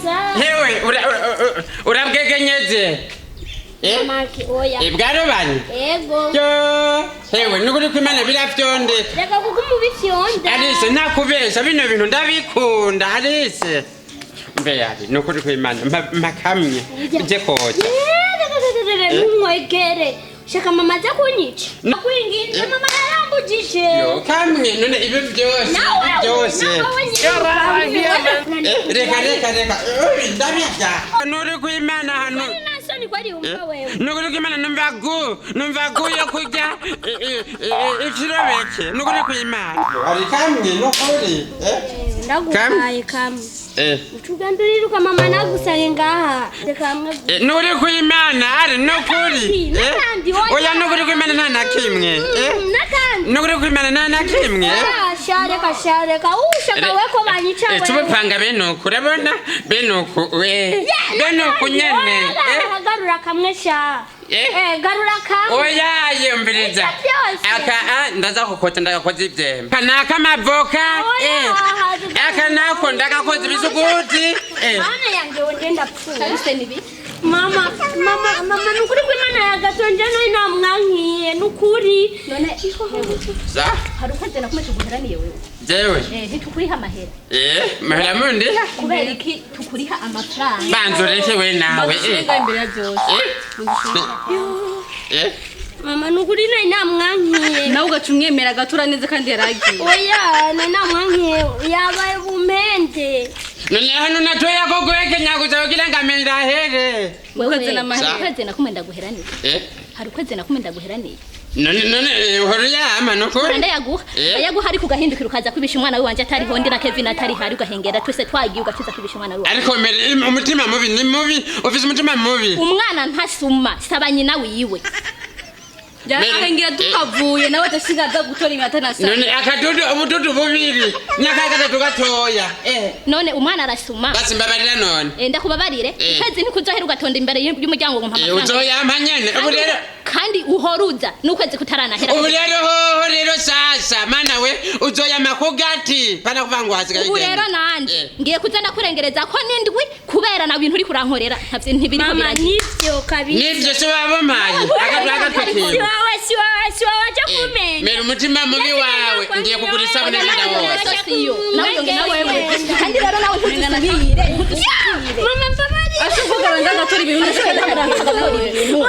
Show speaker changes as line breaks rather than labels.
Shari. Hewe urabwegenyeze.
Maki oya.
Ibwaro bani?
Ego.
Yo. Hewe nukuri kwimana birafyonde.
Reka kugumu bifyonda.
Alice nakubesha bino bintu ndabikunda Alice. Mbeyari nukuri kwimana makamye. Nje koja.
Numwegere. Shaka mama za kunyica. Nakwinginze mama yarambujije.
Yo kamwe none ibe byose. Byose. Reka. Ndabya. Nuri kwimana hano.
Ni kwari umva wewe.
Nukuri kwimana numva yo kujya ikirobeke. Nukuri kwimana. Ari kamwe nukuri.
Ndaguhaye kamwe. Utuganduriruka mama nagusange ngaha.
Nuri kwimana ari nukuri. Oya nukuri kwimana nta nakimwe. Nukuri kwimana nta nakimwe.
Shareka ushaka weko banyica wewe.
Tubipanga benuku urabona benuku benuku nyene.
Garura kamwe sha. Garura kamwe.
Oya yumviriza. Aka ndaza kukota ndagakoze ivyema. Kanaka mavoka. Aka nako ndagakoze bisuguti.
Mana yange wongenda pfu. Kalise nibi. Mama nukuri kwimana yagatonje no inamwankiye nukuri. None
za
harukaze nakumeje guheraniye wewe.
Jewe.
Ntitukuriha amahera.
Mahera mundi?
Kubera iki tukuriha amafaranga?
Banzureke we nawe.
Singa imbere ya byose.
Mama nukuri no inamwankiye.
Nawe ugacumwemera gatura neza kandi yaragiye.
Oya no inamwankiye yabaye bumente.
None hano natoya ko gwekenya kuzagira ngamenda here.
Wewe na mahera kweze nakumenda guheraniye. Harukaze nakumenda guheraniye.
None horiya amano ko
Randa yaguha ari kugahindukira ukaza kwibisha umwana wanje atari hondi na Kevin atari hari ugahengera twese twagiye ugakiza kwibisha umwana wanje.
Ariko umutima mubi ni mubi ufise umutima mubi.
Umwana ntasuma saba nyina wiwe. Ahengera tukavuye nawe tashigaza gutora imata nasa.
None akadudu ubududu bubiri nakagata tugatoya.
None umwana arasuma.
Basi mbabarira none.
Ndakubabarire kazi nikuzohera ugatonda imbere y'umuryango ngo mpamagara.
Uzoyampa nyene ubu rero
kandi uhoruza nukwezi kutarana hera.
Ubu rero sasa mana we uzoyama kugati pana kuvangwa hasigaye.
Ubu rero nanje ngiye kuzana kurengereza ko nindwi kubera na bintu uri kurankorera ntavye ntibiri ko
Mama nivyo kabisa.
Nivyo so babomaye akatwakatwiki.
Siwa wacha kumenya.
Mera umutima mubi wawe ngiye kugura isabune n'indawo.
Siyo nawe kandi rero nawe ntuzisubire.
Mama mbabari.
Ashuvuga ngaga tori ibintu nashaka ndagaranga ibintu.